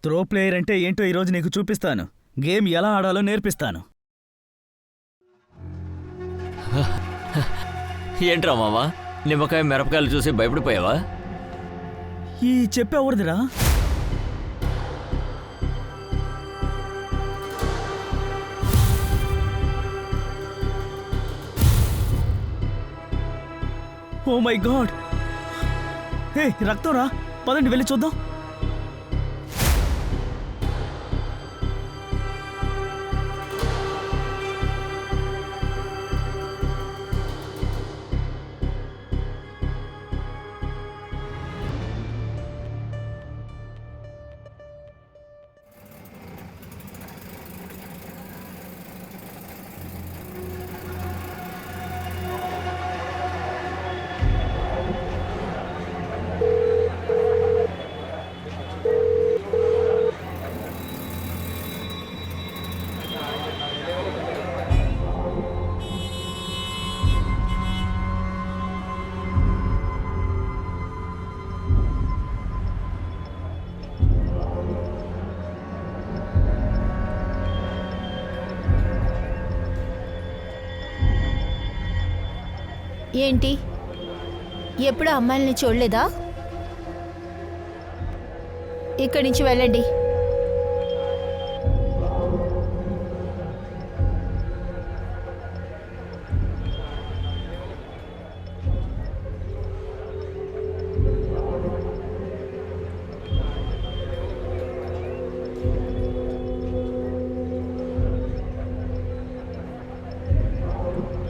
Throw player అంటే ఏంటో ఈరోజు నీకు చూపిస్తాను. గేమ్ ఎలా ఆడాలో నేర్పిస్తాను. ఏంట్రా మావా, నిమ్మకాయ మిరపకాయలు చూసి భయపడిపోయావా? ఈ చెప్పేవరదిరా? Oh my God! హే, రక్తం రా, పదండి వెళ్ళి చూద్దాం. ఏంటి, ఎప్పుడు అమ్మాయిల్ని చూడలేదా? ఇక్కడి నుంచి వెళ్ళండి.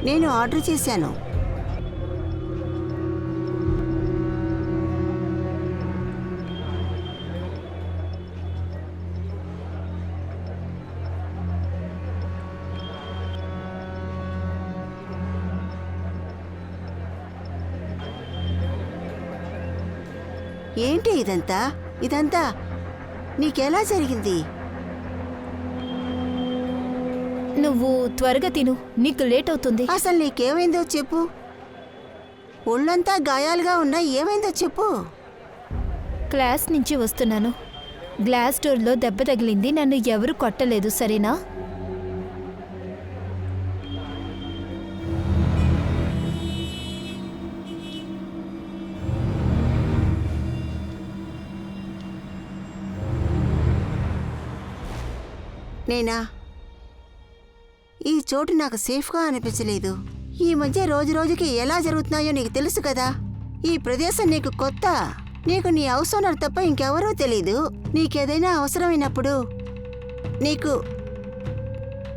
నేను ఆర్డర్ చేశాను. ఏంటి ఇదంతా నీకెలా జరిగింది? నువ్వు త్వరగా తిను, నీకు లేట్ అవుతుంది. అసలు నీకేమైందో చెప్పు. ఒళ్ళంతా గాయాలుగా ఉన్నా ఏమైందో చెప్పు. క్లాస్ నుంచి వస్తున్నాను, గ్లాస్ డోర్లో దెబ్బ తగిలింది. నన్ను ఎవరు కొట్టలేదు, సరేనా? నేనా? ఈ చోటు నాకు సేఫ్గా అనిపించలేదు. ఈ మధ్య రోజు రోజుకి ఎలా జరుగుతున్నాయో నీకు తెలుసు కదా. ఈ ప్రదేశం నీకు కొత్త. నీకు నీ హౌస్ ఓనర్ తప్ప ఇంకెవరూ తెలీదు. నీకేదైనా అవసరమైనప్పుడు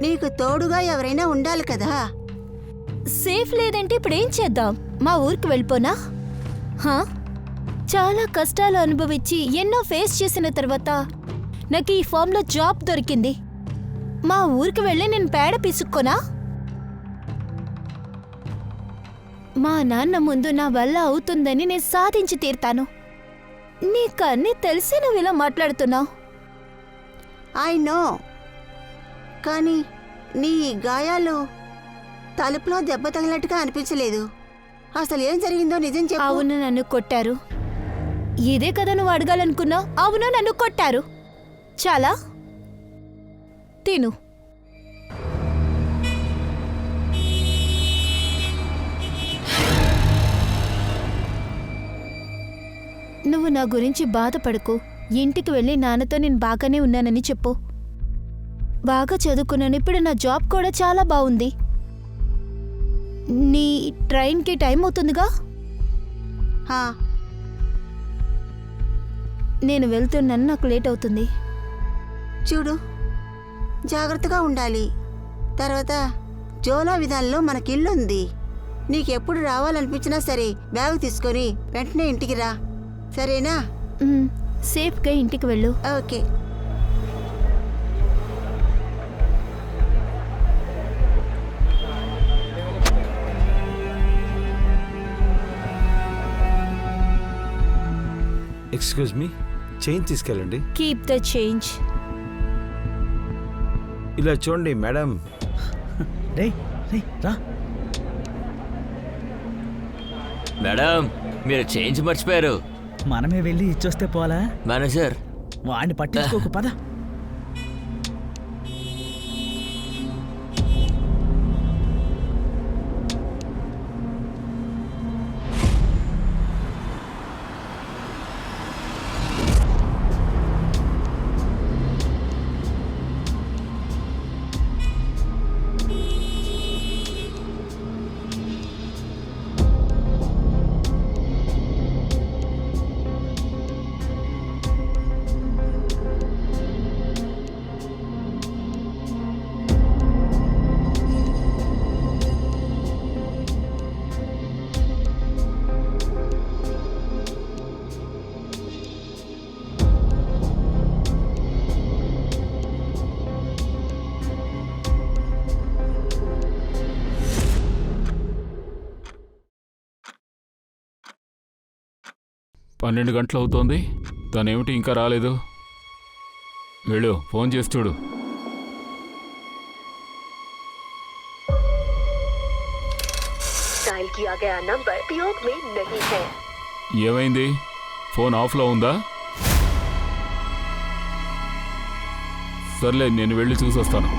నీకు తోడుగా ఎవరైనా ఉండాలి కదా. సేఫ్ లేదంటే ఇప్పుడేం చేద్దాం? మా ఊరికి వెళ్ళిపోనా? చాలా కష్టాలు అనుభవించి ఎన్నో ఫేస్ చేసిన తర్వాత నాకు ఈ ఫామ్లో జాబ్ దొరికింది. మా ఊరికి వెళ్ళి నేను పేడ పిసుక్కోనా? మా నాన్న ముందు నా వల్ల అవుతుందని నేను సాధించి తీరుతాను. నీకన్నీ తెలిసి నువ్వు ఇలా మాట్లాడుతున్నావు. ఐ నో, కానీ నీ గాయాలు తలుపులో దెబ్బ తగిలినట్టుగా అనిపించలేదు. అసలు ఏం జరిగిందో నిజం చెప్పు. అవును, నన్ను కొట్టారు. ఇదే కదా నువ్వు అడగాలనుకున్నావు. అవును, నన్ను కొట్టారు. చాలా తిను. నువ్వు నా గురించి బాధపడకు. ఇంటికి వెళ్ళి నాన్నతో నేను బాగానే ఉన్నానని చెప్పు. బాగా చదువుకున్నాను, ఇప్పుడు నా జాబ్ కూడా చాలా బాగుంది. నీ ట్రైన్కి టైం అవుతుందిగా. నేను వెళ్తున్నాను, నాకు లేట్ అవుతుంది. చూడు, జాగ్రత్తగా ఉండాలి. తర్వాత జోలా విధానంలో మనకిల్లుంది. నీకెప్పుడు రావాలనిపించినా సరే బ్యాగ్ తీసుకొని వెంటనే ఇంటికి రా, సరేనా? సేఫ్గా ఇంటికి వెళ్ళు. ఓకే. ఎక్స్క్యూజ్ మీ, చేంజ్ తీసుకెళ్ళండి. Keep the change. ఇలా చూడండి మేడం. రే రా. మేడం, మీరు చేంజ్ మర్చిపోయారు. మనమే వెళ్ళి ఇచ్చొస్తే పోలా? మేనేజర్, వాడిని పట్టించుకోకు పద. పన్నెండు గంటలు అవుతోంది, తనేమిటి ఇంకా రాలేదు? వెళ్ళు, ఫోన్ చేసి చూడు. ఏమైంది? ఫోన్ ఆఫ్లో ఉందా? సర్లే, నేను వెళ్ళి చూసొస్తాను.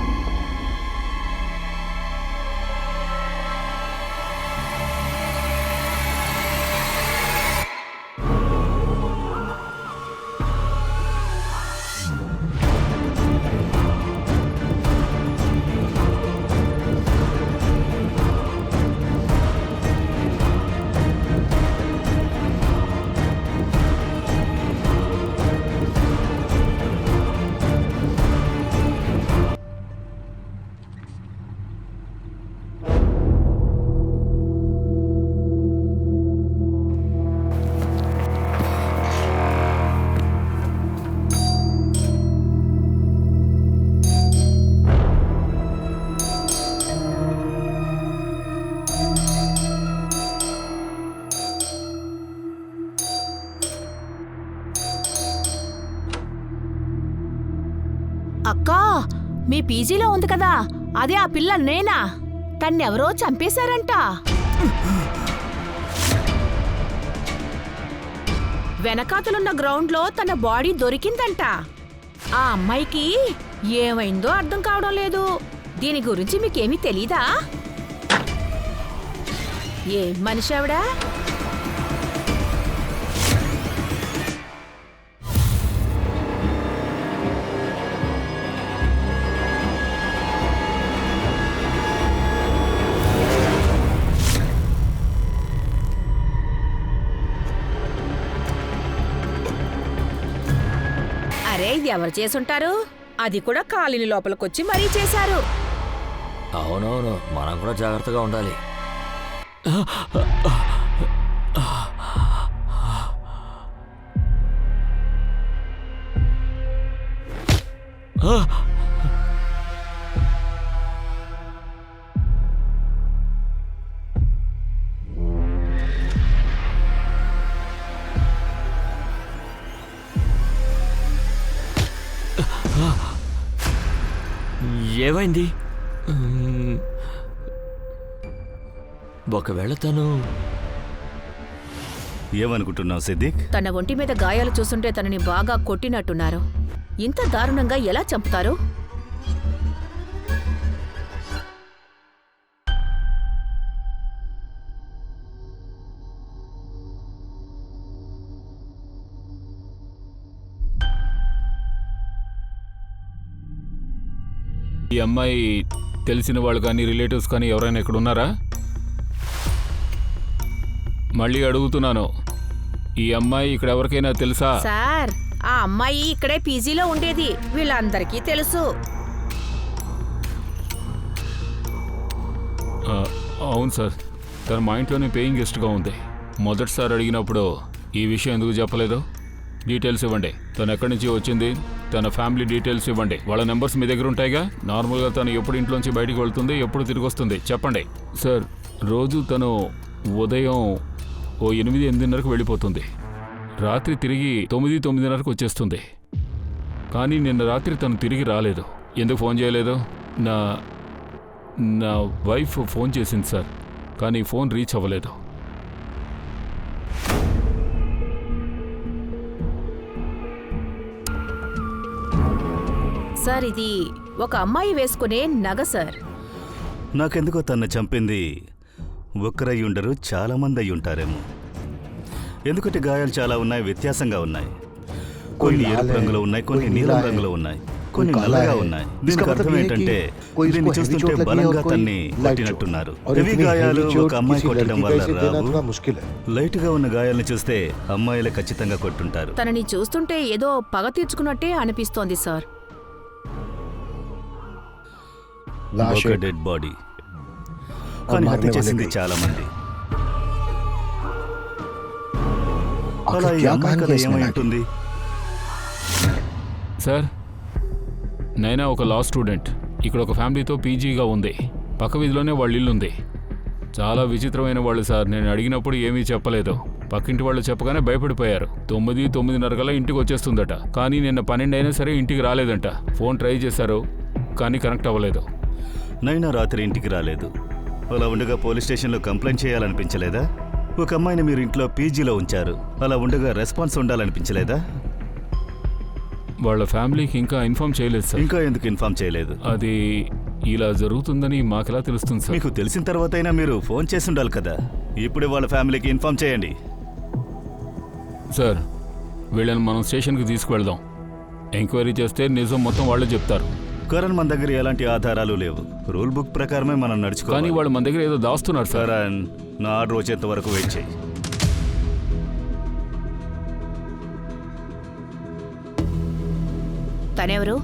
అక్కా, మీ పీజీలో ఉంది కదా, అదే ఆ పిల్ల నేనా? తన్నెవరో చంపేశారంట. వెనకాతలున్న గ్రౌండ్లో తన బాడీ దొరికిందంట. ఆ అమ్మాయికి ఏమైందో అర్థం కావడం లేదు. దీని గురించి మీకేమీ తెలీదా? ఏం మనిషి ఆవిడా? అరే, ఇది ఎవరు చేసుంటారు? అది కూడా కాలిని లోపలికొచ్చి మరీ చేశారు. అవునవును, మనం కూడా జాగ్రత్తగా ఉండాలి. ఏమైంది? ఒకవేళ తను ఏమనుకుంటున్నావు సిద్దిక్? తన ఒంటి మీద గాయాలు చూస్తుంటే తనని బాగా కొట్టినట్టున్నారు. ఇంత దారుణంగా ఎలా చంపుతారు? ఈ అమ్మాయి తెలిసిన వాళ్ళు కానీ రిలేటివ్స్ కానీ ఎవరైనా ఇక్కడ ఉన్నారా? మళ్ళీ అడుగుతున్నాను, ఈ అమ్మాయి ఇక్కడ ఎవరికైనా తెలుసా? సార్, ఆ అమ్మాయి ఇక్కడే పీజీలో ఉండేది, వీళ్ళందరికీ తెలుసు. అవును సార్, తన మా ఇంట్లోనే పేయింగ్ గెస్ట్గా ఉంది. మొదటిసారి అడిగినప్పుడు ఈ విషయం ఎందుకు చెప్పలేదు? డీటెయిల్స్ ఇవ్వండి. తను ఎక్కడి నుంచి వచ్చింది, తన ఫ్యామిలీ డీటెయిల్స్ ఇవ్వండి. వాళ్ళ నెంబర్స్ మీ దగ్గర ఉంటాయిగా. నార్మల్గా తను ఎప్పుడు ఇంట్లోంచి బయటికి వెళ్తుంది, ఎప్పుడు తిరిగి వస్తుంది చెప్పండి. సార్, రోజు తను ఉదయం 8-8:30కు వెళ్ళిపోతుంది. రాత్రి తిరిగి 9-9:30కు వచ్చేస్తుంది. కానీ నిన్న రాత్రి తను తిరిగి రాలేదు. ఎందుకు ఫోన్ చేయలేదు? నా వైఫ్ ఫోన్ చేసింది సార్, కానీ ఫోన్ రీచ్ అవ్వలేదు. సార్ ఇది ఒక అమ్మాయి వేసుకునే నగ సార్. నాకెందుకో తన్ను చంపింది ఒక్కరై ఉండరు, చాలా మంది అయి ఉంటారేమో. ఎందుకంటే గాయాలు చాలా ఉన్నాయి, వ్యత్యాసంగా ఉన్నాయి. కొన్ని ఎరుపు రంగులో ఉన్నాయి, కొన్ని నీలం రంగులో ఉన్నాయి, కొన్ని నల్లగా ఉన్నాయి. దీనికి అర్థం ఏంటంటే దీన్ని చూస్తుంటే బలంగా తన్ని కొట్టినట్టున్నారు. హెవీ గాయాలు ఒక అమ్మాయి కొట్టడం వల్ల రావు. లైట్ గా ఉన్న గాయాలను చూస్తే అమ్మాయిలే ఖచ్చితంగా కొట్టుంటారు. తనని చూస్తుంటే ఏదో పగ తీర్చుకున్నట్టే అనిపిస్తోంది సార్. ఒక డెడ్ బాడీ, కానీ హత్య చేసింది చాలా మంది. అలా ఈ అమ్మాయి కథ ఏమై ఉంటుంది? సార్, నైనా ఒక లా స్టూడెంట్. ఇక్కడ ఒక ఫ్యామిలీతో పీజీగా ఉంది. పక్క వీధిలోనే వాళ్ళ ఇల్లు ఉంది. చాలా విచిత్రమైన వాళ్ళు సార్. నేను అడిగినప్పుడు ఏమీ చెప్పలేదు. పక్కింటి వాళ్ళు చెప్పగానే భయపడిపోయారు. 9:30 కల్లా ఇంటికి వచ్చేస్తుందట. కానీ నిన్న 12 అయినా సరే ఇంటికి రాలేదంట. ఫోన్ ట్రై చేశారు, కానీ కనెక్ట్ అవ్వలేదు. నైనా రాత్రి ఇంటికి రాలేదు. అలా ఉండగా పోలీస్ స్టేషన్లో కంప్లైంట్ చేయాలనిపించలేదా? ఒక అమ్మాయిని మీరు ఇంట్లో పీజీలో ఉంచారు. అలా ఉండగా రెస్పాన్స్ ఉండాలనిపించలేదా? వాళ్ళ ఫ్యామిలీకి ఇంకా ఇన్ఫార్మ్ చేయలేదు సార్. ఇంకా ఎందుకు ఇన్ఫార్మ్ చేయలేదు? అది ఇలా జరుగుతుందని మాకెలా తెలుస్తుంది సార్? మీకు తెలిసిన తర్వాత అయినా మీరు ఫోన్ చేసి ఉండాలి కదా. ఇప్పుడే వాళ్ళ ఫ్యామిలీకి ఇన్ఫార్మ్ చేయండి. సార్, వీళ్ళని మనం స్టేషన్కి తీసుకువెళ్దాం. ఎంక్వైరీ చేస్తే నిజం మొత్తం వాళ్ళే చెప్తారు. కరణ్, మన దగ్గర ఎలాంటి ఆధారాలు లేవు. రూల్ బుక్ ప్రకారమే మనం నడుచుకోవాలి. కానీ వాళ్ళు మన దగ్గర ఏదో దాస్తున్నారు సార్. కరణ్, నా ఆర్డర్ వచ్చేంత వరకు వెయిట్ చేయి. తనెవరు?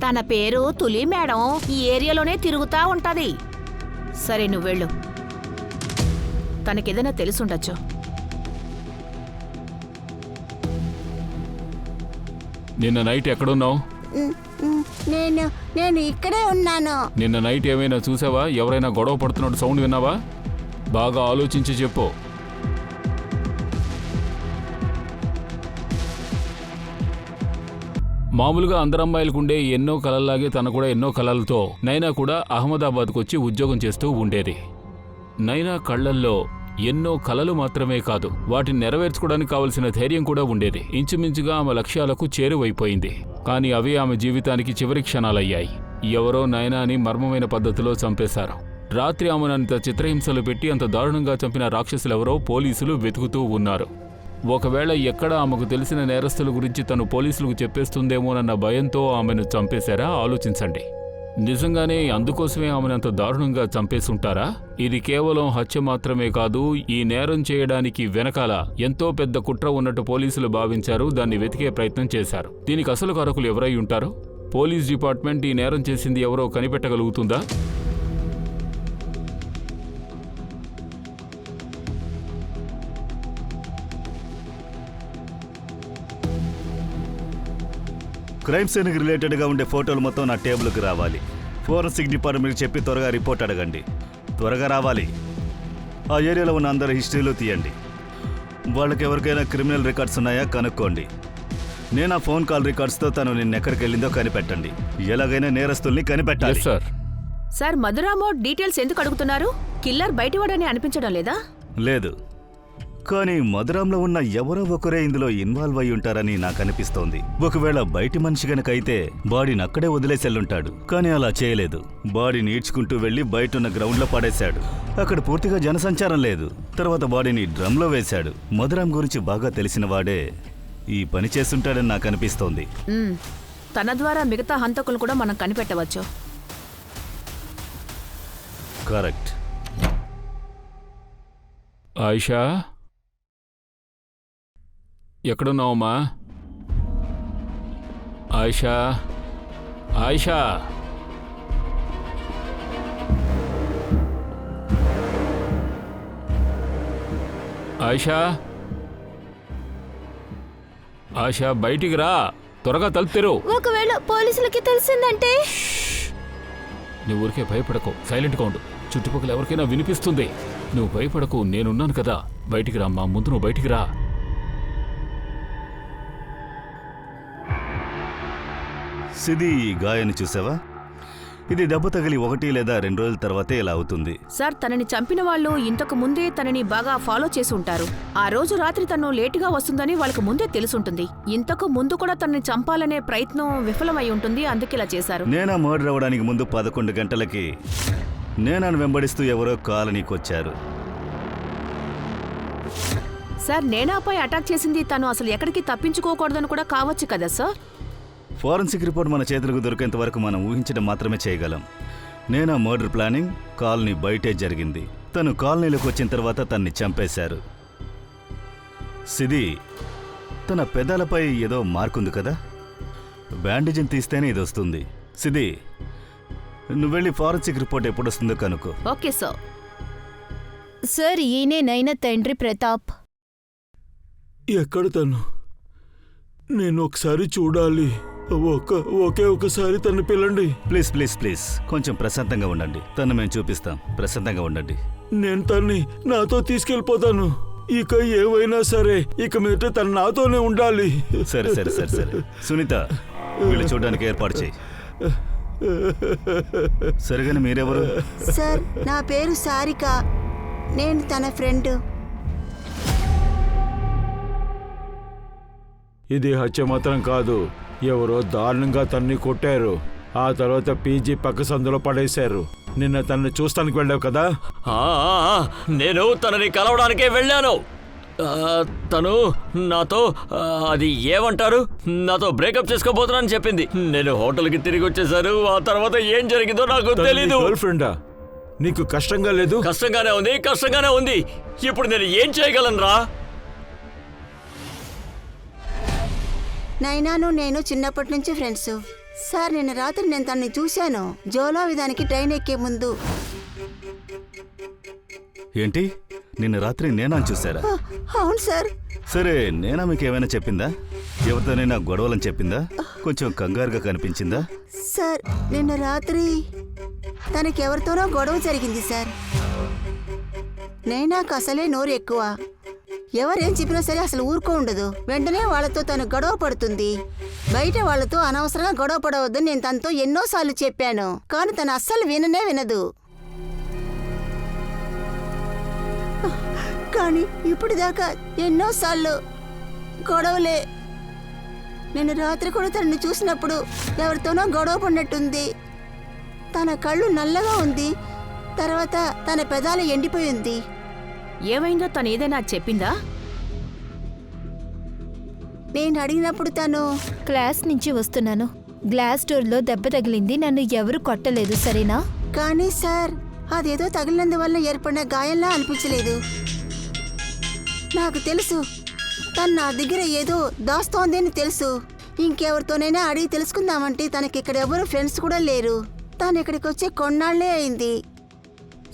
తన పేరు తులి మేడం. ఈ ఏరియాలోనే తిరుగుతా ఉంటది. సరే, నువ్వు వెళ్ళు. తనకేదైనా తెలుసుండొచ్చు. నిన్న నైట్ ఎక్కడున్నావు? నేను ఇక్కడే ఉన్నాను. నిన్న నైట్ ఏమైనా చూసావా? ఎవరైనా గొడవ పడుతున్నట్టు సౌండ్ విన్నావా? బాగా ఆలోచించి చెప్పు. మామూలుగా అందరు అమ్మాయిలకుండే ఎన్నో కళల్లాగే తన కూడా ఎన్నో కళలతో నైనా కూడా అహ్మదాబాద్కు వచ్చి ఉద్యోగం చేస్తూ ఉండేది. నైనా కళ్ళల్లో ఎన్నో కలలు మాత్రమే కాదు, వాటిని నెరవేర్చుకోవడానికి కావలసిన ధైర్యం కూడా ఉండేది. ఇంచుమించుగా ఆమె లక్ష్యాలకు చేరువైపోయింది. కానీ అవి ఆమె జీవితానికి చివరి క్షణాలయ్యాయి. ఎవరో నైనాని మర్మమైన పద్ధతిలో చంపేశారు. రాత్రి ఆమెను అంత చిత్రహింసలు పెట్టి అంత దారుణంగా చంపిన రాక్షసులెవరో పోలీసులు వెతుకుతూ ఉన్నారు. ఒకవేళ ఎక్కడ ఆమెకు తెలిసిన నేరస్తుల గురించి తను పోలీసులకు చెప్పేస్తుందేమోనన్న భయంతో ఆమెను చంపేశారా? ఆలోచించండి. నిజంగానే అందుకోసమే ఆమెను అంత దారుణంగా చంపేసుంటారా? ఇది కేవలం హత్య మాత్రమే కాదు, ఈ నేరం చేయడానికి వెనకాల ఎంతో పెద్ద కుట్ర ఉన్నట్టు పోలీసులు భావించారు. దాన్ని వెతికే ప్రయత్నం చేశారు. దీనికి అసలు కారకులు ఎవరై ఉంటారు? పోలీస్ డిపార్ట్మెంట్ ఈ నేరం చేసింది ఎవరో కనిపెట్టగలుగుతుందా? క్రైమ్ సీన్కి రిలేటెడ్గా ఉండే ఫోటోలు మొత్తం నా టేబుల్కి రావాలి. ఫోరెన్సిక్ డిపార్ట్మెంట్కి చెప్పి త్వరగా రిపోర్ట్ అడగండి. త్వరగా రావాలి. ఆ ఏరియాలో ఉన్న అందరి హిస్టరీలు తీయండి. వాళ్ళకి ఎవరికైనా క్రిమినల్ రికార్డ్స్ ఉన్నాయా కనుక్కోండి. నేను ఆ ఫోన్ కాల్ రికార్డ్స్తో తను నిన్నెక్కడికి వెళ్ళిందో కనిపెట్టండి. ఎలాగైనా నేరస్తుల్ని కనిపెట్టాలి. సార్. సార్, మధురామో డీటెయిల్స్ ఎందుకు అడుగుతున్నారు? కిల్లర్ బయటవాడని అనిపించడం లేదా? లేదు, కానీ మధురాంలో ఉన్న ఎవరో ఒకరే ఇందులో ఇన్వాల్వ్ అయి ఉంటారని నాకు అనిపిస్తోంది. ఒకవేళ బయటి మనిషి గనక అయితే బాడీని అక్కడే వదిలేసెళ్ళుంటాడు. కానీ అలా చేయలేదు. బాడీని ఈడ్చుకుంటూ వెళ్లి బయటున్న గ్రౌండ్లో పడేశాడు. అక్కడ పూర్తిగా జనసంచారం లేదు. తర్వాత బాడీని డ్రమ్లో వేశాడు. మధురాం గురించి బాగా తెలిసిన వాడే ఈ పని చేస్తుంటాడని నాకు అనిపిస్తోంది. తన ద్వారా మిగతా హంతకులు కూడా మనం కనిపెట్టవచ్చు. కరెక్ట్. ఆయిషా, ఎక్కడున్నావమ్మా? ఆయిషా, ఆయిషా, ఆయిషా, ఆయిషా, బయటికి రా. త్వరగా తలుపు తెరు. ఒకవేళ పోలీసులకి తెలిసిందంటే? నువ్వు ఊరికే భయపడకు, సైలెంట్గా ఉండు. చుట్టుపక్కల ఎవరికైనా వినిపిస్తుంది. నువ్వు భయపడకు, నేనున్నాను కదా. బయటికి రామ్మా, ముందు నువ్వు బయటికి రా. సిది, ఈ గాయాన్ని చూసావా? ఇది దెబ్బ తగిలి 1 లేదా 2 రోజుల తర్వాతే ఇలా అవుతుంది. సార్ తనని చంపిన వాళ్ళు ఇంతకు ముందే తనని బాగా ఫాలో చేసి ఉంటారు. ఆ రోజు రాత్రి తను లేటుగా వస్తుందని వాళ్ళకు ముందే తెలుసుంటుంది. ఇంతకు ముందు కూడా తనని చంపాలనే ప్రయత్నం విఫలమై ఉంటుంది, అందుకే ఇలా చేశారు. నేనా మర్డర్ అవ్వడానికి ముందు 11 గంటలకి నేనాను వెంబడిస్తూ ఎవరో కాలనీకి వచ్చారు. సార్ నేనాపై అటాక్ చేసింది తను అసలు ఎక్కడికి తప్పించుకోకూడదని కూడా కావచ్చు కదా సార్? ఫోరెన్సిక్ రిపోర్ట్ మన చేతులకు దొరికేంత వరకు మనం ఊహించడం మాత్రమే చేయగలం. నేనా మర్డర్ ప్లానింగ్ కాలనీ బయటే జరిగింది. తను కాలనీలోకి వచ్చిన తర్వాత తన్ని చంపేశారు. సిది, తన పెదాలపై ఏదో మార్కుంది కదా, బ్యాండేజ్ని తీస్తేనే ఇది వస్తుంది. సిది, నువ్వు వెళ్ళి ఫోరెన్సిక్ రిపోర్ట్ ఎప్పుడు వస్తుందో కనుక్కో. Okay sir. సార్ ఈయనే నైనా తండ్రి ప్రతాప్. ఎక్కడ తను? నేను ఒకసారి చూడాలి. ఒకే ఒకసారి తను పిల్లండి. ప్లీజ్ ప్లీజ్ ప్లీజ్ కొంచెం ప్రశాంతంగా ఉండండి. తను మేము చూపిస్తాం. ప్రశాంతంగా ఉండండి. నేను తన్ని నాతో తీసుకెళ్ళిపోతాను. ఇక ఏవైనా సరే ఇక మీద తను నాతోనే ఉండాలి. సరే సరే సరే సరే సునీత, వీళ్ళు చూడడానికి ఏర్పాటు చేయి. సరిగానే మీరెవరు? సార్ నా పేరు సారిక, నేను తన ఫ్రెండ్. ఇది హత్య మాత్రం కాదు, ఎవరో దారుణంగా తన్ని కొట్టారు. ఆ తర్వాత పీజీ పక్క సందులో పడేశారు. నిన్న తన్ని చూస్తానికి వెళ్ళావు కదా? నేను తనని కలవడానికే వెళ్ళాను. తను నాతో అది ఏమంటారు, నాతో బ్రేకప్ చేసుకోబోతున్నానని చెప్పింది. నేను హోటల్కి తిరిగి వచ్చేసారు. ఆ తర్వాత ఏం జరిగిందో నాకు తెలీదు. గర్ల్ ఫ్రెండా? నీకు కష్టంగా లేదు? కష్టంగానే ఉంది. ఇప్పుడు నేను ఏం చేయగలను రా? నైనాను నేను చిన్నప్పటి నుంచి ఫ్రెండ్స్. సార్ నిన్న రాత్రి నేను తనని చూశాను, జోలా విధానికి ట్రైన్ ఎక్కే ముందు. ఏంటి, నిన్న రాత్రి నేనా చూసారా? అవును సార్. సరే, నేనా మీకు ఏమైనా చెప్పిందా? ఎవరితోనైనా గొడవలని చెప్పిందా? కొంచెం కంగారుగా కనిపించిందా? సార్ నిన్న రాత్రి తనకెవరితోనో గొడవ జరిగింది సార్. నైనాకు అసలే నోరు ఎక్కువ. ఎవరేం చెప్పినా సరే అసలు ఊరుకో ఉండదు. వెంటనే వాళ్ళతో తను గొడవ పడుతుంది. బయట వాళ్ళతో అనవసరంగా గొడవ పడవద్దని నేను తనతో ఎన్నోసార్లు చెప్పాను, కానీ తను అస్సలు వినదు. కానీ ఇప్పుడు దాకా ఎన్నోసార్లు గొడవలే. నేను రాత్రి కూడా తనని చూసినప్పుడు ఎవరితోనో గొడవ పడినట్టుంది. తన కళ్ళు నల్లగా ఉంది, తర్వాత తన పెదాలు ఎండిపోయింది. ఏమైందో తను ఏదైనా చెప్పిందా? నేను అడిగినప్పుడు తను క్లాస్ నుంచి వస్తున్నాను, గ్లాస్ డోర్లో దెబ్బ తగిలింది, నన్ను ఎవరు కొట్టలేదు, సరేనా? కానీ సార్ అదేదో తగిలినందువల్ల ఏర్పడిన గాయంలా అనిపించలేదు. నాకు తెలుసు తను నా దగ్గర ఏదో దాస్తోంది అని తెలుసు. ఇంకెవరితోనైనా అడిగి తెలుసుకుందామంటే తనకి ఇక్కడ ఎవరు ఫ్రెండ్స్ కూడా లేరు. తను ఇక్కడికి వచ్చే కొన్నాళ్లే అయింది.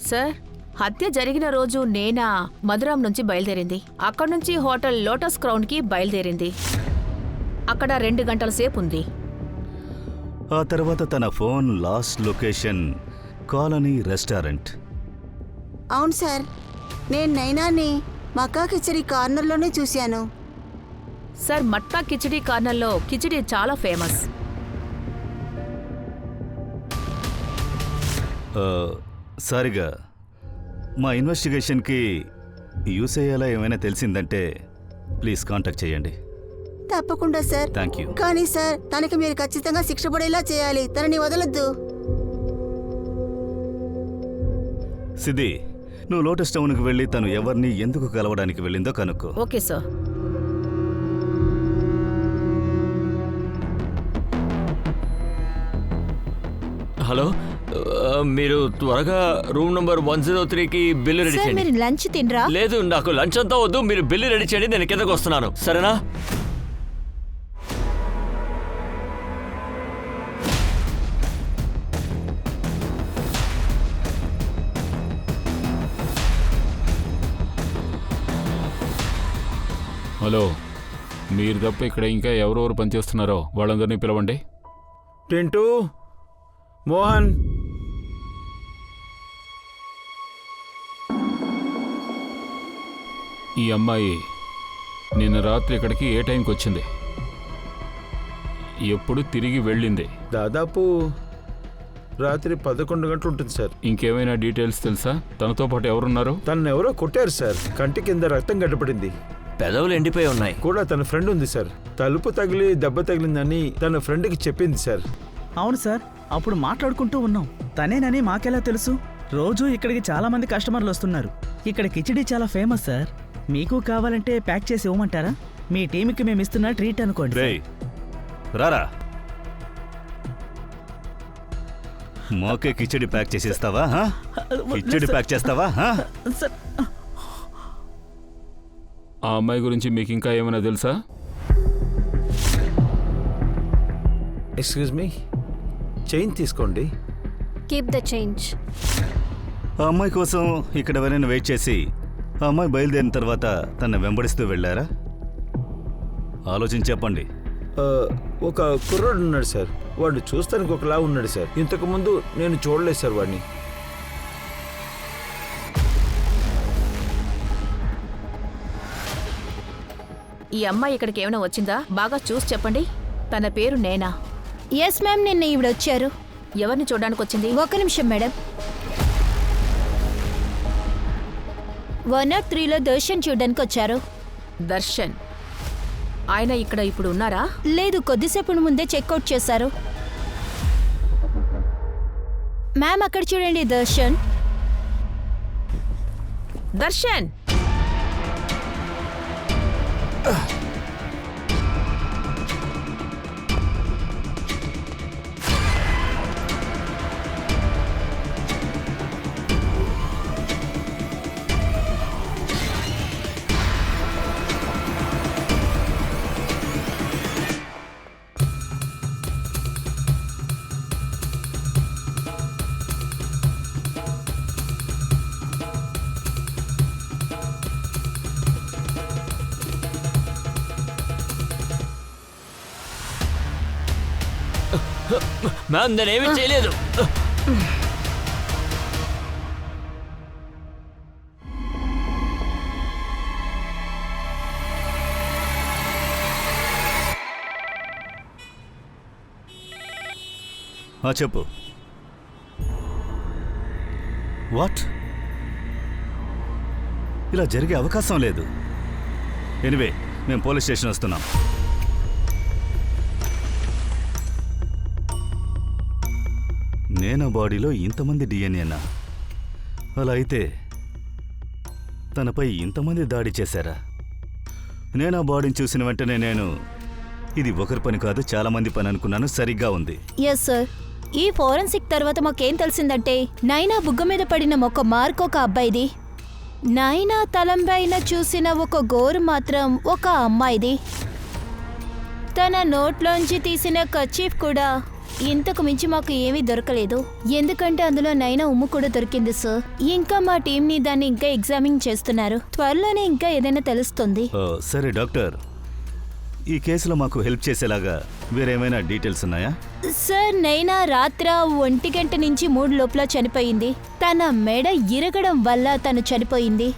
సార్ హత్య జరిగిన రోజు నేనా మధురాం నుంచి బయలుదేరింది. అక్కడి నుంచి హోటల్ లోటస్ క్రౌన్కి బయలుదేరింది. అక్కడ 2 గంటల సేపు ఉంది. ఆ తర్వాత తన phone last location colony restaurant. అవును సార్, నేను నైనాని మక్కా కిచడీ కార్నర్లోనే చూశాను. సార్ మట్కా కిచిడి కార్నర్లో కిచిడి చాలా ఫేమస్. సారిగా మా ఇన్వెస్టిగేషన్కి యూస్ అయ్యేలా ఏమైనా తెలిసిందంటే ప్లీజ్ కాంటాక్ట్ చేయండి. తప్పకుండా సార్. Thank you. కానీ సార్ తనకి మీరు ఖచ్చితంగా శిక్ష పడేలా చేయాలి. తనని వదలొద్దు. సిద్ధి, నువ్వు లోటస్ టౌన్కి వెళ్ళి తను ఎవరిని ఎందుకు కలవడానికి వెళ్ళిందో కనుక్కో. Okay sir. హలో, మీరు త్వరగా రూమ్ నంబర్ 103కి బిల్లు రెడీ సార్ చేయండి. మీరు లంచ్ తినరా? లేదు, నాకు లంచ్ అంతా వద్దు. మీరు బిల్లు రెడీ చేయండి, నేను కిందకు వస్తున్నాను, సరేనా? హలో, మీరు తప్ప ఇక్కడ ఇంకా ఎవరెవరు పనిచేస్తున్నారో వాళ్ళందరినీ పిలవండి. టింటూ, మోహన్, ఈ అమ్మాయి నిన్న రాత్రి ఇక్కడికి ఏ టైంకి వచ్చింది? ఎప్పుడు తిరిగి వెళ్ళింది? దాదాపు రాత్రి 11 గంటలు ఉంటుంది సార్. ఇంకేమైనా డీటెయిల్స్ తెలుసా? తనతో పాటు ఎవరున్నారు? తనను ఎవరో కొట్టారు సార్. కంటి కింద రక్తం గడ్డపడింది. పెదవులు ఎండిపోయి ఉన్నాయి. కూడా తన ఫ్రెండ్ ఉంది సార్. తలుపు తగిలి దెబ్బ తగిలిందని తన ఫ్రెండ్కి చెప్పింది సార్. అవును సార్, అప్పుడు మాట్లాడుకుంటూ ఉన్నాం. తనేనని మాకెలా తెలుసు? రోజు ఇక్కడికి చాలా మంది కస్టమర్లు వస్తున్నారు. ఇక్కడ కిచిడి చాలా ఫేమస్ సార్. మీకు కావాలంటే ప్యాక్ చేసి ఇవ్వమంటారా? మీ టీంకి మేము ఇస్తున్న ట్రీట్ అనుకోండి. రేయ్ రారా, మాకే కిచడి ప్యాక్ చేసేస్తావా? కిచడి ప్యాక్ చేస్తావా? సార్, ఆ అమ్మాయి గురించి మీకు ఇంకా ఏమైనా తెలుసా? ఎక్స్క్యూజ్ మీ, చైన్ తీసుకోండి. Keep the change. ఆ అమ్మాయి కోసం ఇక్కడ ఎవరైనా వెయిట్ చేసి ఆ అమ్మాయి బయలుదేరిన తర్వాత తన వెంబడిస్తూ వెళ్ళారా? ఆలోచించి చెప్పండి. ఒక కుర్రాడు ఉన్నాడు సార్. వాడు చూస్తానికి ఒకలా ఉన్నాడు సార్. ఇంతకు ముందు నేను చూడలేదు సార్ వాడిని. ఈ అమ్మాయి ఇక్కడికి ఏమైనా వచ్చిందా? బాగా చూసి చెప్పండి. తన పేరు నేనా. ఎస్ మ్యామ్, నిన్న ఈవిడొచ్చారు. ఎవరిని చూడడానికి వచ్చింది? 1 నిమిషం మేడం. 103లో దర్శన్ చూడడానికి వచ్చారు. దర్శన్. ఆయన ఇక్కడ ఇప్పుడు ఉన్నారా? లేదు, కొద్దిసేపు ముందే చెక్అవుట్ చేశారు. మ్యామ్ అక్కడ చూడండి, దర్శన్. దర్శన్! మ్యామ్, నేనేమీ చేయలేదు. చెప్పు. వాట్? ఇలా జరిగే అవకాశం లేదు. ఎనివే, మేము పోలీస్ స్టేషన్ వస్తున్నాం. నేనా బాడీలో ఇంతమంది డిఎన్ఏనా? అలా అయితే తనపై ఇంతమంది దాడి చేశారా? నేనా బాడీని చూసిన వెంటనే నేను ఇది ఒకరి పని కాదు చాలా మంది పని అనుకున్నాను. సరిగ్గా ఉంది. Yes sir. ఈ ఫోరెన్సిక్ తర్వాత మాకేం తెలిసిందంటే నైనా బుగ్గ మీద పడిన ఒక మార్క్ ఒక అబ్బాయిది, నైనా తలంపైన చూసిన ఒక గోరు మాత్రం ఒక అమ్మాయిది, తన నోట్లోంచి తీసిన కర్చీఫ్ కూడా. ఇంతకు మించి మాకు ఏమీ దొరకలేదు, ఎందుకంటే అందులో నైనా ఉమ్ము కూడా దొరికింది సార్. ఇంకా మా టీంని దాన్ని ఇంకా ఎగ్జామిన్ చేస్తున్నారు. త్వరలోనే ఇంకా ఏదైనా తెలుస్తుంది. సరే డాక్టర్, ఈ కేసులో మాకు హెల్ప్ చేసేలాగా వేరేమైనా డీటెయిల్స్ ఉన్నాయా? సార్, నైనా రాత్ర 1 గంట నుంచి 3 లోపల చనిపోయింది. తన మెడ ఇరగడం వల్ల తను చనిపోయింది.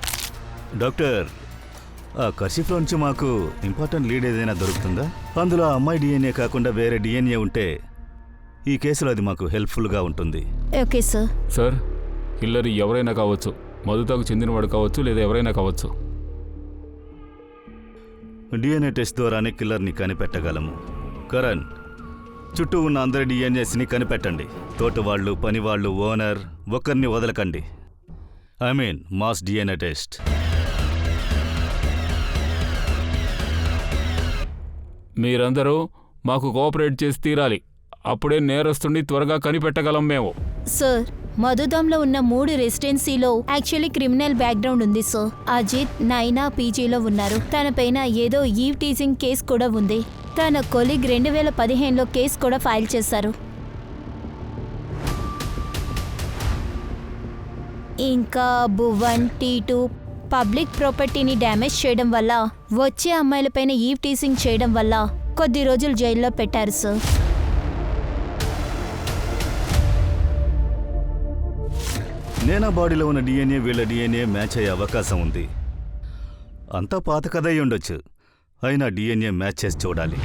డాక్టర్, ఆ కర్షిఫ్లో నుంచి మాకు ఇంపార్టెంట్ లీడ్ ఏదైనా దొరుకుతుందా? అందులో ఆ అమ్మాయి డిఎన్ఏ కాకుండా వేరే డిఎన్ఏ ఉంటే ఈ కేసులో అది మాకు హెల్ప్ఫుల్గా ఉంటుంది. Okay sir. సార్, కిల్లర్ ఎవరైనా కావచ్చు, మధుతాకు చెందినవాడు కావచ్చు, లేదా ఎవరైనా కావచ్చు. డిఎన్ఏ టెస్ట్ ద్వారానే కిల్లర్ని కనిపెట్టగలము. కరణ్, చుట్టూ ఉన్న అందరి డిఎన్ఏస్ని కనిపెట్టండి. తోటవాళ్ళు, పనివాళ్ళు, ఓనర్, ఒక్కరిని వదలకండి. I mean mass DNA test. మీరందరూ మాకు కోఆపరేట్ చేసి తీరాలి. అప్పుడే నేరస్తుని త్వరగా కనిపెట్టగలం మేము. సార్, మధుదాంలో ఉన్న 3 రెసిడెన్సీలో యాక్చువల్లీ క్రిమినల్ బ్యాక్గ్రౌండ్ ఉంది సార్. అజిత్, నైనా పీజీలో ఉన్నారు. తన పైన ఏదో ఈవ్ టీజింగ్ కేసు కూడా ఉంది. తన కొలీగ్ 2015లో కేసు కూడా ఫైల్ చేశారు. ఇంకా భువన్, టీటు పబ్లిక్ ప్రాపర్టీని డ్యామేజ్ చేయడం వల్ల, వచ్చే అమ్మాయిలపైన ఈవ్ టీజింగ్ చేయడం వల్ల కొద్ది రోజులు జైల్లో పెట్టారు సార్. నేనా బాడీలో ఉన్న డిఎన్ఏ వీళ్ళ డిఎన్ఏ మ్యాచ్ అయ్యే అవకాశం ఉంది. అంతా పాత కథ అయి ఉండొచ్చు, అయినా డిఎన్ఏ మ్యాచ్ చేసి చూడాలి.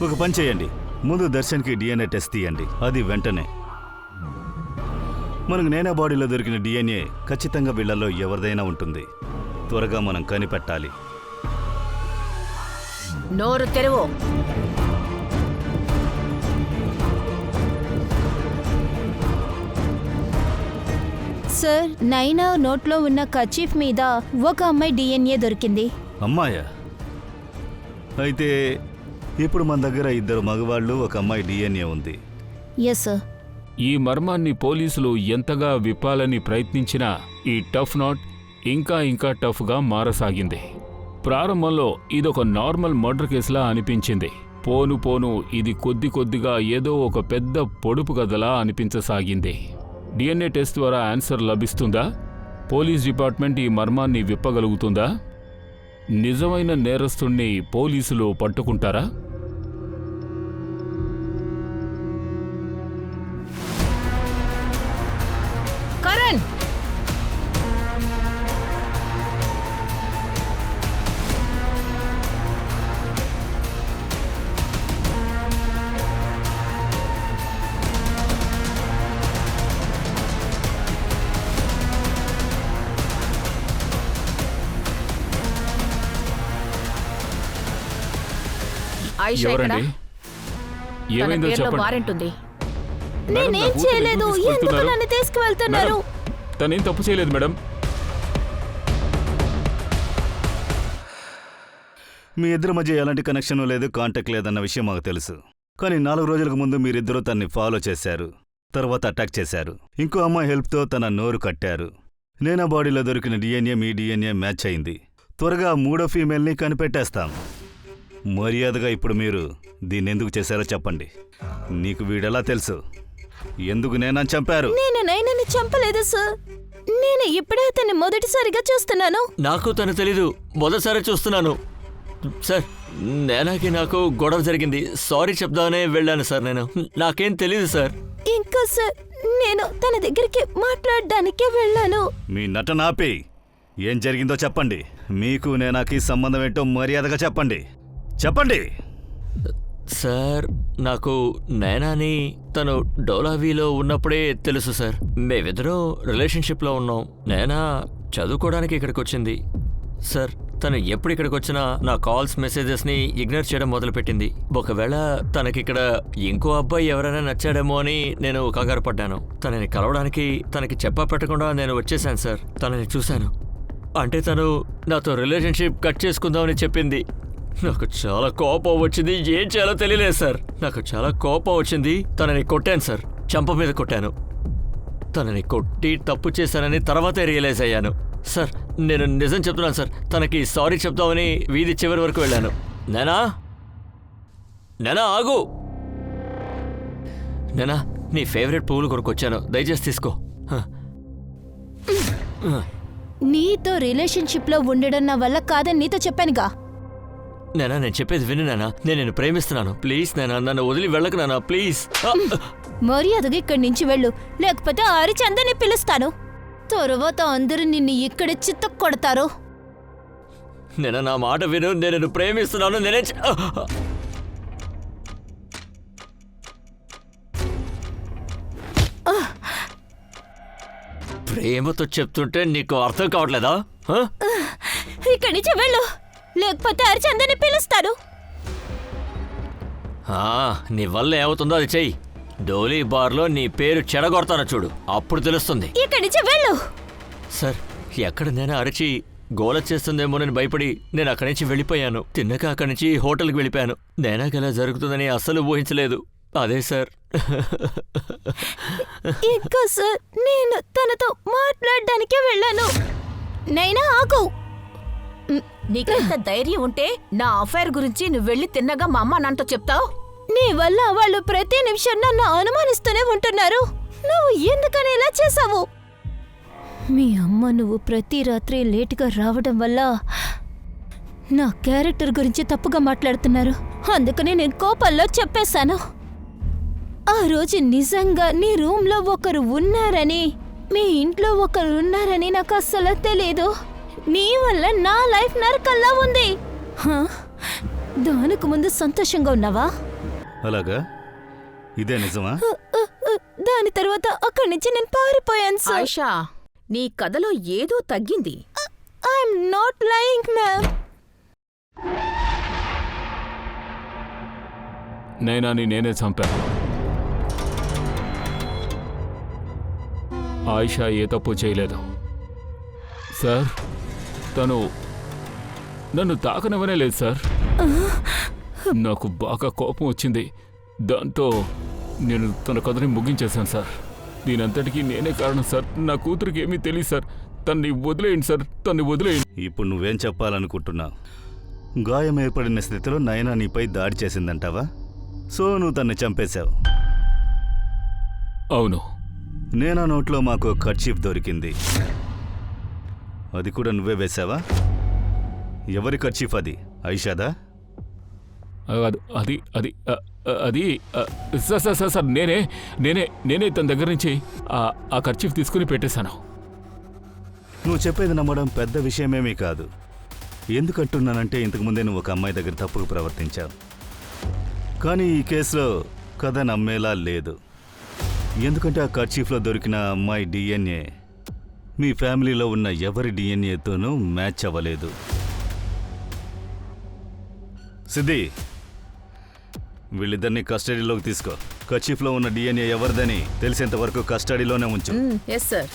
ఇంకొక పని చేయండి, ముందు దర్శన్కి డిఎన్ఏ టెస్ట్ తీయండి, అది వెంటనే. మనకు నేనా బాడీలో దొరికిన డిఎన్ఏ ఖచ్చితంగా వీళ్ళల్లో ఎవరిదైనా ఉంటుంది. త్వరగా మనం కనిపెట్టాలి. నోరు తెరువు. సార్, నైనా నోట్లో ఉన్న కచీఫ్ మీద ఒక అమ్మాయి డిఎన్ఏ దొరికింది. అమ్మాయా? అయితే ఇప్పుడు మన దగ్గర 2 మగవాళ్ళు, ఒక అమ్మాయి డిఎన్ఏ ఉంది. Yes sir. ఈ మర్మాన్ని పోలీసులు ఎంతగా విప్పాలని ప్రయత్నించినా ఈ టఫ్ నాట్ ఇంకా టఫ్గా మారసాగింది. ప్రారంభంలో ఇదొక నార్మల్ మర్డర్ కేసులా అనిపించింది. పోను ఇది కొద్దిగా ఏదో ఒక పెద్ద పొడుపు కథలా అనిపించసాగింది. డిఎన్ఏ టెస్ట్ ద్వారా ఆన్సర్ లభిస్తుందా? పోలీస్ డిపార్ట్మెంట్ ఈ మర్మాన్ని విప్పగలుగుతుందా? నిజమైన నేరస్తుణ్ణి పోలీసులు పట్టుకుంటారా? కరణ్, ఆయిషా ఎక్కడ? ఎవరండి? తన ఏమైందో పేరులో చెప్పండి. వారెంట్ ఉంది. మేడం, నేనేం నా చేయలేదు. కూతురు ఎందుకు తీసుకెళ్తున్నారు? నన్ను తీసుకువెళ్తున్నారు? మేడం, తనేం తప్పు చేయలేదు మేడం. మీ ఇద్దరి మధ్య ఎలాంటి కనెక్షన్ లేదు, కాంటాక్ట్ లేదన్న విషయం మాకు తెలుసు. కానీ 4 రోజులకు ముందు మీరిద్దరూ తన్ని ఫాలో చేశారు, తర్వాత అటాక్ చేశారు. ఇంకో అమ్మాయి హెల్ప్తో తన నోరు కట్టారు. నేనా బాడీలో దొరికిన డిఎన్ఏ మీ డిఎన్ఏ మ్యాచ్ అయింది. త్వరగా 3వ ఫీమేల్ని కనిపెట్టేస్తాం. మర్యాదగా ఇప్పుడు మీరు దీన్నెందుకు చేశారో చెప్పండి. నీకు వీడెలా తెలుసు? ఎందుకు నేనని చంపారు? నేను నైనాని చంపలేదు సార్. నేను ఇప్పుడే అతన్ని మొదటిసారిగా చూస్తున్నాను. నాకు తను తెలీదు, మొదటిసారి చూస్తున్నాను. సార్, నాకు గొడవ జరిగింది, సారీ చెప్దామనే వెళ్ళాను సార్. నాకేం తెలీదు సార్. ఇంకా సార్, నేను తన దగ్గరికి మాట్లాడడానికే వెళ్ళాను. మీ నటన ఆపి ఏం జరిగిందో చెప్పండి. మీకు నేనాకి సంబంధం ఏంటో మర్యాదగా చెప్పండి. చెప్పండి. సార్, నాకు నైనాని తను డోలావీలో ఉన్నప్పుడే తెలుసు సార్. మేమిద్దరం రిలేషన్షిప్లో ఉన్నాం. నైనా చదువుకోవడానికి ఇక్కడికి వచ్చింది సార్. తను ఎప్పుడు ఇక్కడికి వచ్చినా నా కాల్స్ మెసేజెస్ని ఇగ్నోర్ చేయడం మొదలుపెట్టింది. ఒకవేళ తనకిక్కడ ఇంకో అబ్బాయి ఎవరైనా నచ్చాడేమో అని నేను కంగారు పడ్డాను. తనని కలవడానికి తనకి చెప్పా పెట్టకుండా నేను వచ్చేసాను సార్. తనని చూశాను, అంటే తను నాతో రిలేషన్షిప్ కట్ చేసుకుందామని చెప్పింది. నాకు చాలా కోపం వచ్చింది, ఏం చేయాలో తెలియలేదు సార్. నాకు చాలా కోపం వచ్చింది, తనని కొట్టాను సార్. చెంప మీద కొట్టాను. తనని కొట్టి తప్పు చేశానని తర్వాతే రియలైజ్ అయ్యాను సార్. నేను నిజం చెప్తున్నాను సార్. తనకి సారీ చెప్దామని వీధి చివరి వరకు వెళ్ళాను. నేనా ఆగు. నీ ఫేవరెట్ పువ్వులు కొనుక్కొచ్చాను, దయచేసి తీసుకో. నీతో రిలేషన్షిప్ లో ఉండడం నా వల్ల కాదని నీతో చెప్పానుగా. నేను చెప్పేది విను నానా. నేను ప్రేమిస్తున్నాను. ప్లీజ్ నానా, నన్ను వదిలి వెళ్ళకు నానా, ప్లీజ్. మర్యాదగా ఇక్కడి నుంచి వెళ్ళు, లేకపోతే ఆరిచందని పిలుస్తాను. తరువాత అందరూ నిన్ను ఇక్కడ చిత్త కొడతారు. నా మాట విను, నేను ప్రేమిస్తున్నాను. ప్రేమతో చెప్తుంటే నీకు అర్థం కావట్లేదా? ఇక్కడి నుంచి వెళ్ళు, లేకపోతే అరిచందని పిలుస్తాను. నీ వల్ల ఏమవుతుందో అది చెయ్యి. డోలీ బార్లో నీ పేరు చెడగొడతాను చూడు, అప్పుడు తెలుస్తుంది. ఇక్కడి నుంచి వెళ్ళు. సార్, ఎక్కడ నేను అరిచి గోల చేస్తుందేమోనని భయపడి నేను అక్కడి నుంచి వెళ్ళిపోయాను. తిన్నక అక్కడి నుంచి హోటల్కి వెళ్ళిపోయాను. నేనాకలా జరుగుతుందని అస్సలు ఊహించలేదు. అదే సార్. ఇంకా సార్, నేను తనతో మాట్లాడడానికే వెళ్ళాను. నైనా ఆగు. నీకెంత ధైర్యం ఉంటే నా అఫైర్ గురించి నువ్వు వెళ్ళి తిన్నగా మా అమ్మ నాన్నతో చెప్తావు? నీ వల్ల వాళ్ళు ప్రతి నిమిషం నన్ను అనుమానిస్తూనే ఉంటున్నారు. నువ్వు ఎందుకని ఇలా చేసావు? మీ అమ్మ నువ్వు ప్రతి రాత్రి లేటుగా రావడం వల్ల నా క్యారెక్టర్ గురించి తప్పుగా మాట్లాడుతున్నారు. అందుకని నేను కోపంలో చెప్పేశాను. ఆ రోజు నిజంగా నీ రూమ్లో ఒకరు ఉన్నారని, మీ ఇంట్లో ఒకరు ఉన్నారని నాకు అస్సలు తెలీదు. నీ వల్ల నా లైఫ్ నరకల్లా ఉంది. దానికి ముందు సంతోషంగా ఉన్నావా? అలాగా? ఇదే నిజమా? దాని తర్వాత అక్కడి నుంచి నేను పారిపోయాను సార్. ఆయిషా, నీ కథలో ఏదో తగ్గింది. I'm not lying ma'am. నైనాని నేనే చంపాను. ఆయిషా ఏ తప్పు చేయలేదు సార్. తను నన్ను తాకనివ్వనే లేదు సార్. నాకు బాగా కోపం వచ్చింది. దాంతో నేను తన కథని ముగించేశాను సార్. దీనంతటికీ నేనే కారణం సార్. నా కూతురికి ఏమీ తెలియదు సార్. తన్ని వదిలేయండి సార్, తన్ని వదిలేయండి. ఇప్పుడు నువ్వేం చెప్పాలనుకుంటున్నావు? గాయం ఏర్పడిన స్థితిలో నైనా నీపై దాడి చేసిందంటావా? సో నువ్వు తన్ని చంపేశావు. అవును. నేనా నోట్లో మాకు కర్చీఫ్ దొరికింది. అది కూడా నువ్వే వేశావా? ఎవరి కర్చీఫ్ అది? ఐషాదా? అది అది అది సార్ సార్ సార్ సార్ నేనే నేనే నేనే తన దగ్గర నుంచి ఆ ఖర్చీఫ్ తీసుకుని పెట్టేశాను. నువ్వు చెప్పేది నమ్మడం పెద్ద విషయమేమీ కాదు. ఎందుకంటున్నానంటే ఇంతకుముందే నువ్వు ఒక అమ్మాయి దగ్గర తప్పుకు ప్రవర్తించావు. కానీ ఈ కేసులో కథ నమ్మేలా లేదు. ఎందుకంటే ఆ కర్చీఫ్లో దొరికిన అమ్మాయి డిఎన్ఏ మీ ఫ్యామిలీలో ఉన్న ఎవరి డిఎన్ఏతోనూ మ్యాచ్ అవ్వలేదు. సిద్ధి, వీళ్ళిద్దరిని కస్టడీలోకి తీసుకో. కర్చీఫ్లో ఉన్న డిఎన్ఏ ఎవరిదని తెలిసేంత వరకు కస్టడీలోనే ఉంచు. Yes sir.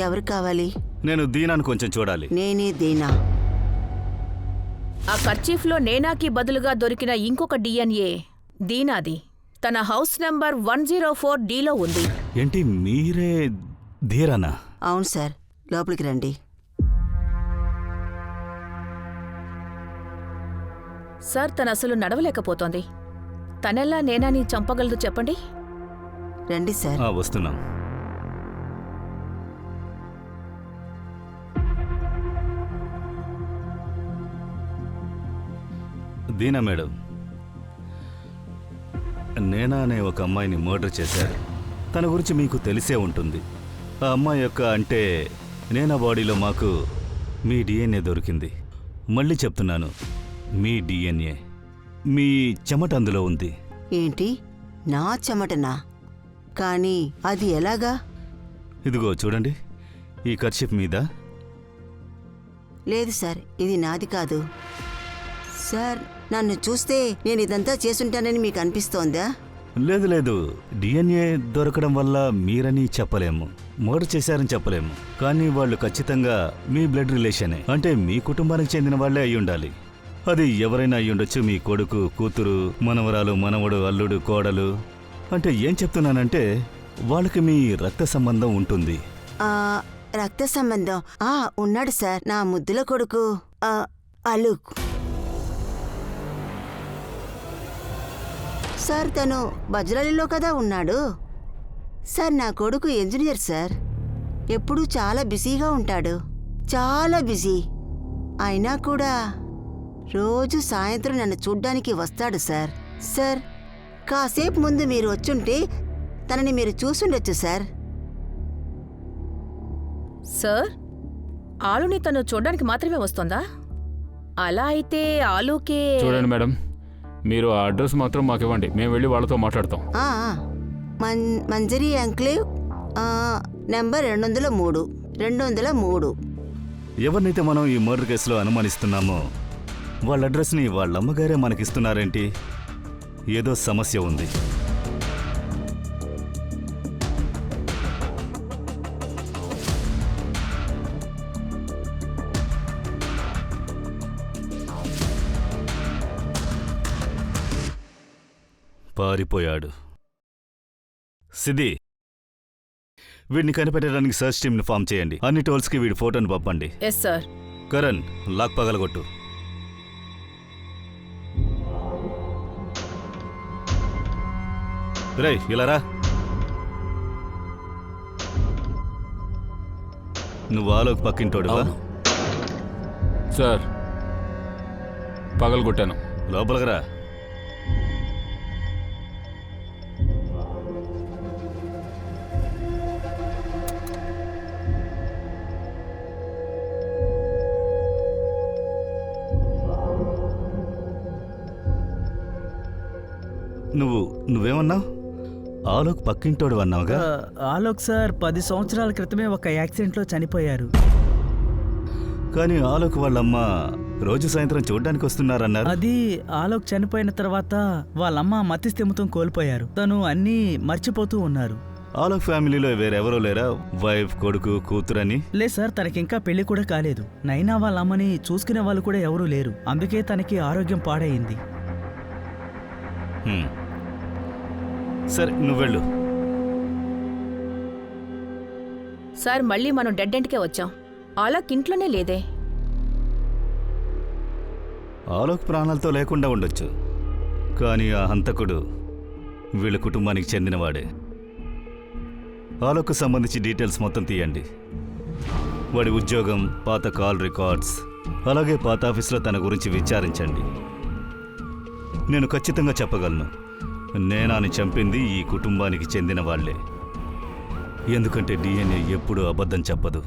ఎవరు కావాలి? నేను దీనాను కొంచెం చూడాలి. నేనే దీనా. ఆ కర్చీఫ్లో నేనాకి బదులుగా దొరికిన ఇంకొక డిఎన్ఏ దీనాది. తన హౌస్ నంబర్ 104Dలో ఉంది. ఏంటి మీరే ధీరానా? అవును సార్, లోపలికి రండి. సార్, తను అసలు నడవలేకపోతోంది. తనెలా నేనాని చంపగలదు చెప్పండి? రండి సార్. వస్తున్నాం. దీనా మేడం, నేనా అనే ఒక అమ్మాయిని మర్డర్ చేశారు. తన గురించి మీకు తెలిసే ఉంటుంది. ఆ అమ్మాయి యొక్క అంటే నేనా బాడీలో మాకు మీ డిఎన్ఏ దొరికింది. మళ్ళీ చెప్తున్నాను, మీ డిఎన్ఏ. మీ చెమట అందులో ఉంది. ఏంటి, నా చెమటనా? కానీ అది ఎలాగా? ఇదిగో చూడండి, ఈ కర్చీఫ్ మీద. లేదు సార్, ఇది నాది కాదు. సార్, నన్ను చూస్తే నేను ఇదంతా చేసుంటానని మీకు అనిపిస్తోందా? లేదు లేదు, డిఎన్ఏ దొరకడం వల్ల మీరని చెప్పలేము, మర్డర్ చేశారని చెప్పలేము. కానీ వాళ్ళు ఖచ్చితంగా మీ బ్లడ్ రిలేషనే, అంటే మీ కుటుంబానికి చెందిన వాళ్లే అయి ఉండాలి. అది ఎవరైనా అయి ఉండొచ్చు. మీ కొడుకు, కూతురు, మనవరాలు, మనవడు, అల్లుడు, కోడలు. అంటే ఏం చెప్తున్నానంటే వాళ్ళకి మీ రక్త సంబంధం ఉంటుంది. రక్త సంబంధం ఉన్నాడు సార్. నా ముద్దుల కొడుకు అలుక్ సార్. తను బజ్రాలిలో కదా ఉన్నాడు సార్. నా కొడుకు ఇంజనీర్ సార్. ఎప్పుడూ చాలా బిజీగా ఉంటాడు, చాలా బిజీ. అయినా కూడా రోజు సాయంత్రం నన్ను చూడ్డానికి వస్తాడు సార్. సార్, కాసేపు ముందు మీరు వచ్చుంటే తనని మీరు చూసుండొచ్చు సార్. సార్, ఆలుని తను చూడ్డానికి మాత్రమే వస్తోందా? అలా అయితే ఆలుకే... చూడండి మేడం, మీరు ఆ అడ్రస్ మాత్రం మాకు ఇవ్వండి, మేము వెళ్ళి వాళ్ళతో మాట్లాడతాం. మంజరి ఎంక్లేవ్, నెంబర్ 203. ఎవరినైతే మనం ఈ మర్డర్ కేసులో అనుమానిస్తున్నామో వాళ్ళ అడ్రస్ని వాళ్ళ అమ్మగారే మనకిస్తున్నారేంటి? ఏదో సమస్య ఉంది. పారిపోయాడు. సిద్ధి, వీడిని కనిపెట్టడానికి సర్చ్ టీమ్ని ఫామ్ చేయండి. అన్ని టోల్స్కి వీడి ఫోటోని పంపండి. Yes sir. కరణ్, లాక్ పగలగొట్టు. రేయ్, ఇలా రా. నువ్వు ఆలోకి పక్కింటోడువా? సార్, పగలగొట్టాను. లోపలికి రా. నువ్వేమన్నావు? ఆలోక్ పక్కింటోడు అన్నావుగా. ఆలోక్ సార్ 10 సంవత్సరాల క్రితమే ఒక యాక్సిడెంట్లో చనిపోయారు. కానీ ఆలోక్ వాళ్ళమ్మ రోజు సాయంత్రం చూడ్డానికి వస్తున్నారన్నారు. అది ఆలోక్ చనిపోయిన తర్వాత వాళ్ళమ్మ మతిస్థిమితం కోల్పోయారు. తను అన్నీ మర్చిపోతూ ఉన్నారు. ఆలోక్ ఫ్యామిలీలో వేరెవరూ లేరా? వైఫ్, కొడుకు, కూతురని? లేదు సార్, తనకింకా పెళ్లి కూడా కాలేదు. నైనా వాళ్ళ అమ్మని చూసుకునే వాళ్ళు కూడా ఎవరూ లేరు. అందుకే తనకి ఆరోగ్యం పాడైంది. సరే, నువ్వెళ్ళు. సార్, మళ్ళీ మనం డెడ్ ఎండ్కే వచ్చాం. ఆలోక్ ఇంట్లోనే లేదే. ఆలోక్ ప్రాణాలతో లేకుండా ఉండొచ్చు, కానీ ఆ హంతకుడు వీళ్ళ కుటుంబానికి చెందినవాడే. ఆలోక్కు సంబంధించి డీటెయిల్స్ మొత్తం తీయండి. వాడి ఉద్యోగం, పాత కాల్ రికార్డ్స్, అలాగే పాత ఆఫీస్లో తన గురించి విచారించండి. నేను ఖచ్చితంగా చెప్పగలను, నేనాని చంపింది ఈ కుటుంబానికి చెందిన వాళ్లే. ఎందుకంటే DNA ఎప్పుడూ అబద్ధం చెప్పదు.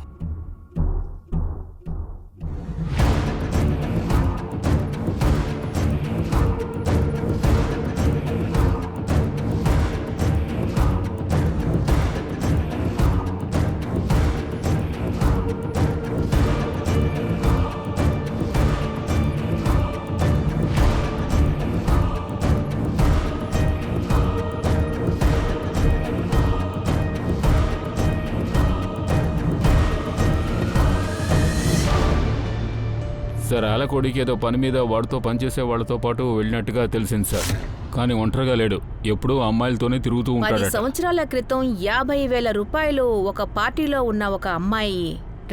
సార్, ఆలకోడికి ఏదో పని మీద వాడితో పనిచేసే వాళ్ళతో పాటు వెళ్ళినట్టుగా తెలిసింది సార్. కానీ ఒంటరిగా లేడు, ఎప్పుడూ అమ్మాయిలతోనే తిరుగుతూ 10 ఉంటాడు. సంవత్సరాల క్రితం 50,000 రూపాయలు ఒక పార్టీలో ఉన్న ఒక అమ్మాయి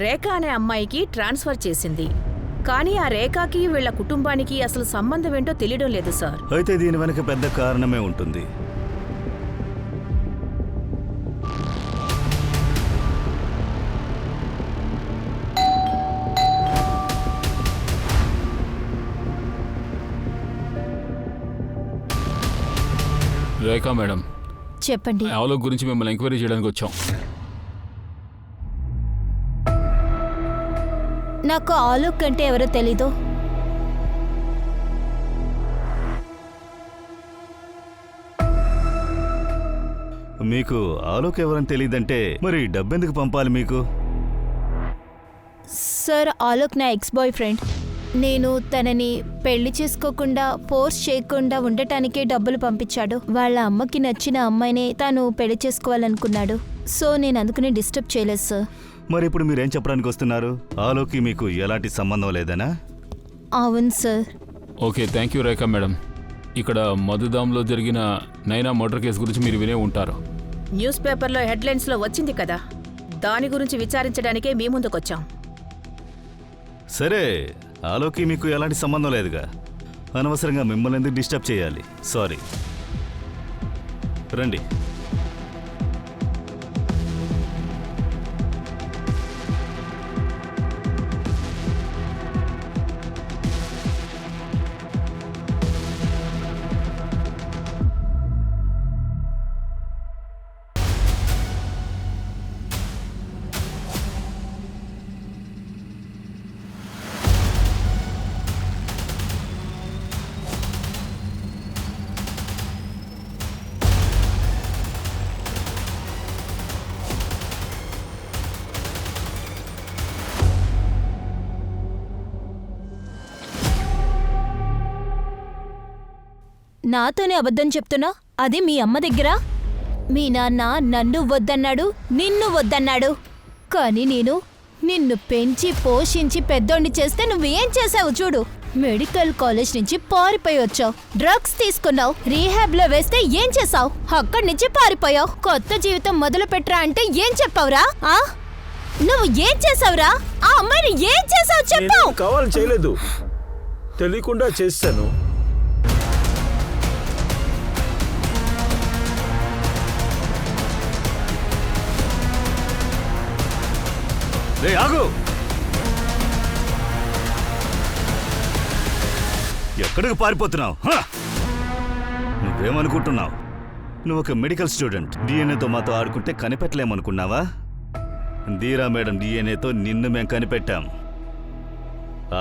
రేఖ అనే అమ్మాయికి ట్రాన్స్ఫర్ చేసింది. కానీ ఆ రేఖకి వీళ్ళ కుటుంబానికి అసలు సంబంధం ఏంటో తెలియడం లేదు సార్. అయితే దీని వెనక పెద్ద కారణమే ఉంటుంది. రేఖా మేడం, చెప్పండి. ఆలోక్ గురించి మిమ్మల్ని ఎంక్వైరీ చేయడానికి వచ్చాం. నాకు ఆలోక్ అంటే ఎవరో తెలీదు. మీకు ఆలోక్ ఎవరని తెలియదంటే మరి డబ్బెందుకు పంపాలి మీకు? సార్, ఆలోక్ నా ఎక్స్ బాయ్ ఫ్రెండ్. నేను తనని పెళ్లి చేసుకోకుండా ఫోర్స్ చేయకుండా ఉండటానికే డబ్బులు పంపించాడు. వాళ్ళ అమ్మకి నచ్చిన అమ్మాయినే తాను పెళ్లి చేసుకోవాలనుకున్నాడు. సో నేను అందుకని డిస్టర్బ్ చేయలేదు సార్. మరి ఇప్పుడు మీరేం చెప్పడానికి వస్తున్నారు? ఆలోక్కి మీకు ఎలాంటి సంబంధం లేదనా? అవును sir. Okay, thank you Rekha madam. ఇక్కడ మధుదాంలో జరిగిన నైనా మర్డర్ కేసు గురించి మీరు వినే ఉంటారు. న్యూస్ పేపర్లో హెడ్లైన్స్లో వచ్చింది కదా, దాని గురించి విచారించడానికే మీ ముందుకొచ్చాం. సరే, ఆలోక్కి మీకు ఎలాంటి సంబంధం లేదుగా. అనవసరంగా మిమ్మల్ని ఎందుకు డిస్టర్బ్ చేయాలి? సారీ, రండి. నాతోనే అబద్ధం చెప్తున్నా, అది మీ అమ్మ దగ్గర. మీ నాన్న నన్ను వద్దన్నాడు, నిన్ను వద్దన్నాడు. కానీ నేను నిన్ను పెంచి పోషించి పెద్దోడిని చేస్తే నువ్వేం చేసావు చూడు. మెడికల్ కాలేజ్ నుంచి పారిపోయి వచ్చావు, డ్రగ్స్ తీసుకున్నావు, రీహాబ్లో వేస్తే ఏం చేసావు? అక్కడి నుంచి పారిపోయావు. కొత్త జీవితం మొదలు పెట్టరా అంటే ఏం చెప్పావురా? నువ్వు ఏం చేసావురా? ఆ అమ్మాయిని ఏం చేసావు చెప్పు. కావాలని చేయలేదు, తెలియకుండా చేశాను. ఆగు. ఎక్కడికి పారిపోతున్నావు? నువ్వేమనుకుంటున్నావు? నువ్వు ఒక మెడికల్ స్టూడెంట్. డిఎన్ఏతో మాతో ఆడుకుంటే కనిపెట్టలేమనుకున్నావా? దీరా మేడం డిఎన్ఏతో నిన్ను మేము కనిపెట్టాం.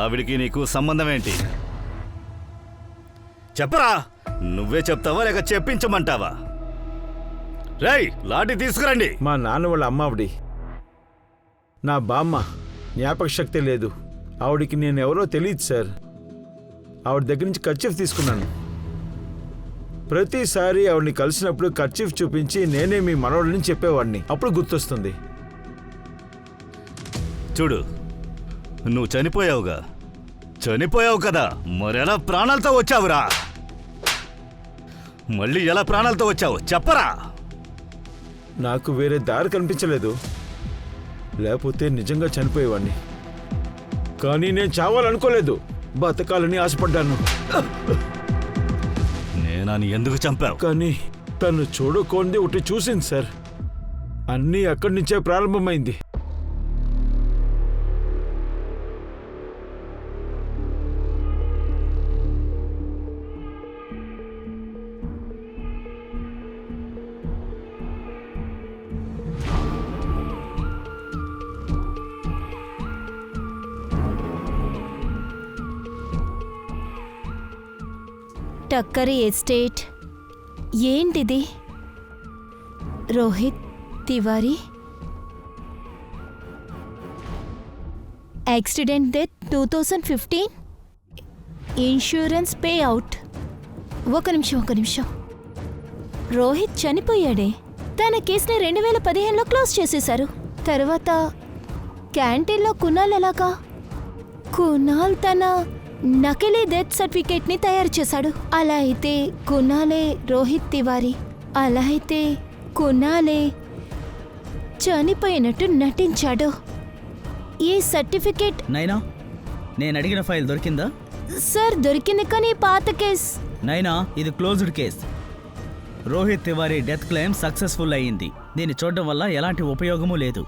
ఆవిడికి నీకు సంబంధం ఏంటి? చెప్పరా? నువ్వే చెప్తావా లేక చెప్పించమంటావా? రేయ్, లాఠీ తీసుకురండి. మా నాన్న వాళ్ళ అమ్మ ఆవిడి. నా బామ్మ. జ్ఞాపక శక్తి లేదు. ఆవిడికి నేను ఎవరో తెలియదు సార్. ఆవిడ దగ్గర నుంచి కర్చీఫ్ తీసుకున్నాను. ప్రతిసారి ఆవిడని కలిసినప్పుడు కర్చీఫ్ చూపించి నేనే మీ మనవడిని చెప్పేవాడిని. అప్పుడు గుర్తొస్తుంది. చూడు, నువ్వు చనిపోయావుగా. చనిపోయావు కదా, మరెలా ప్రాణాలతో వచ్చావురా? మళ్ళీ ఎలా ప్రాణాలతో వచ్చావు చెప్పరా? నాకు వేరే దారి కనిపించలేదు. లేకపోతే నిజంగా చనిపోయేవాడిని. కానీ నేను చావాలనుకోలేదు. బతకాలని ఆశపడ్డాను. నేనని ఎందుకు చంపావు? కానీ తను చూడకోంది ఒకటి చూసింది సార్. అన్నీ అక్కడి నుంచే ప్రారంభమైంది. టక్కరి ఎస్టేట్. ఏంటిది? Rohit Tiwari accident death 2015. Insurance pay out. ఒక నిమిషం. రోహిత్ చనిపోయాడే. తన కేసుని 2015లో క్లోజ్ చేసేశారు. తర్వాత క్యాంటీన్లో కునాల్ ఎలాగా? కునాల్ తన నకిలీ డెత్ సర్టిఫికేట్ని తయారు చేశాడు. అలా అయితే కునాలే రోహిత్ తివారీ. అలా అయితే కునాలే చనిపోయినట్టు నటించాడు. ఈ సర్టిఫికేట్ నైనా, నేను అడిగిన ఫైల్ దొరికిందా? సార్ దొరికింది, కానీ పాత కేస్. నైనా, ఇది closed case. Rohit Tiwari death claim successful అయ్యింది. దీన్ని చూడడం వల్ల ఎలాంటి ఉపయోగమూ లేదు.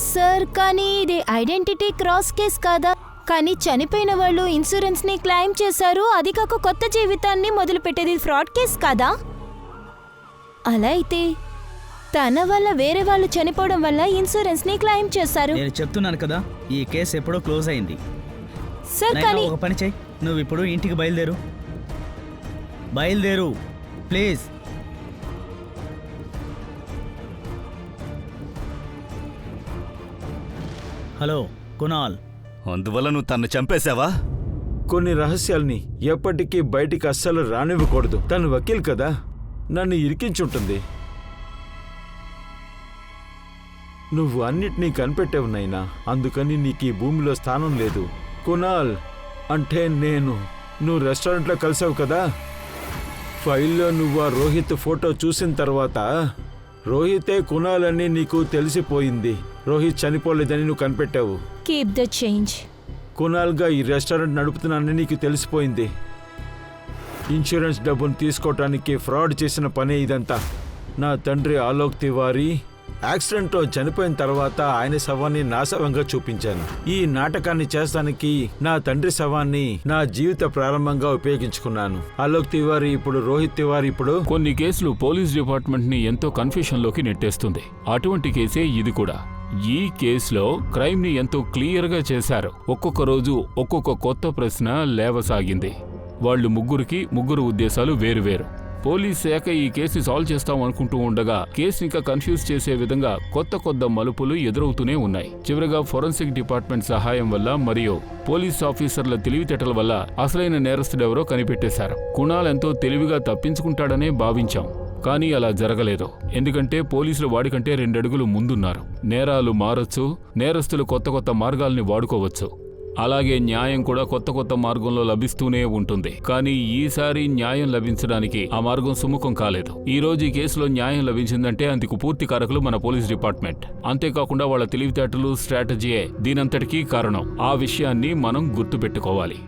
సార్, కానీ ఇది ఐడెంటిటీ క్రాస్ కేస్ కాదా? కానీ చనిపోయిన వాళ్ళు ఇన్సూరెన్స్ ని క్లెయిమ్ చేశారు. అది కాక కొత్త జీవితాన్ని మొదలుపెట్టేది ఫ్రాడ్ కేస్ కాదా? అలా అయితే తన వల్ల వేరే వాళ్ళు చనిపోవడం వల్ల ఇన్సూరెన్స్ ని క్లెయిమ్ చేశారు. నేను చెప్తున్నాను కదా, ఈ కేసు ఎప్పుడో క్లోజ్ అయింది. సార్ నైనా, కానీ ఒక పని చెయ్యి. నువ్వు ఇప్పుడు ఇంటికి బయలుదేరు ప్లీజ్. హలో కునాల్. అందువల్ల నువ్వు తన్ను చంపేశావా? కొన్ని రహస్యాల్ని ఎప్పటికీ బయటికి అస్సలు రానివ్వకూడదు. తను వకీల్ కదా, నన్ను ఇరికించుంటుంది. నువ్వు అన్నిటినీ కనిపెట్టావు నైనా. అందుకని నీకు ఈ భూమిలో స్థానం లేదు. కునాల్ అంటే నేను. నువ్వు రెస్టారెంట్లో కలిసావు కదా, ఫైల్లో నువ్వు ఆ రోహిత్ ఫోటో చూసిన తర్వాత రోహితే కునాల్ అని నీకు తెలిసిపోయింది. రోహిత్ చనిపోలేదని నువ్వు కనిపెట్టావు. Keep the change. కునాల్గా ఈ రెస్టారెంట్ నడుపుతున్నానని నీకు తెలిసిపోయింది. ఇన్సూరెన్స్ డబ్బును తీసుకోవటానికి ఫ్రాడ్ చేసిన పనే ఇదంతా. నా తండ్రి ఆలోక్ తివారీ యాక్సిడెంట్లో చనిపోయిన తర్వాత ఆయన శవాన్ని నా శవంగా చూపించాను. ఈ నాటకాన్ని చేస్తానికి నా తండ్రి శవాన్ని నా జీవిత ప్రారంభంగా ఉపయోగించుకున్నాను. ఆలోక్ తివారీ ఇప్పుడు రోహిత్ తివారీ ఇప్పుడు. కొన్ని కేసులు పోలీస్ డిపార్ట్మెంట్ ని ఎంతో కన్ఫ్యూషన్లోకి నెట్టేస్తుంది. అటువంటి కేసే ఇది కూడా. ఈ కేసులో క్రైమ్ ని ఎంతో క్లియర్ గా చేశారు. ఒక్కొక్క రోజు ఒక్కొక్క కొత్త ప్రశ్న లేవసాగింది. వాళ్ళు ముగ్గురు ఉద్దేశాలు వేరువేరు. పోలీస్ శాఖ ఈ కేసుని సాల్వ్ చేస్తాం అనుకుంటూ ఉండగా కేసుని ఇంకా కన్ఫ్యూజ్ చేసే విధంగా కొత్త మలుపులు ఎదురవుతూనే ఉన్నాయి. చివరిగా ఫోరెన్సిక్ డిపార్ట్మెంట్ సహాయం వల్ల మరియు పోలీస్ ఆఫీసర్ల తెలివితేటల వల్ల అసలైన నేరస్తుడెవరో కనిపెట్టేశారు. కునాల్ ఎంతో తెలివిగా తప్పించుకుంటాడనే భావించాం. కానీ అలా జరగలేదు. ఎందుకంటే పోలీసులు వాడికంటే 2 అడుగులు ముందున్నారు. నేరాలు మారొచ్చు, నేరస్తులు కొత్త మార్గాల్ని వాడుకోవచ్చు. అలాగే న్యాయం కూడా కొత్త మార్గంలో లభిస్తూనే ఉంటుంది. కానీ ఈసారి న్యాయం లభించడానికి ఆ మార్గం సుముఖం కాలేదు. ఈ రోజు ఈ కేసులో న్యాయం లభించిందంటే అందుకు పూర్తి కారకులు మన పోలీస్ డిపార్ట్మెంట్. అంతేకాకుండా వాళ్ళ తెలివితేటలు, స్ట్రాటజీయే దీనంతటికీ కారణం. ఆ విషయాన్ని మనం గుర్తుపెట్టుకోవాలి.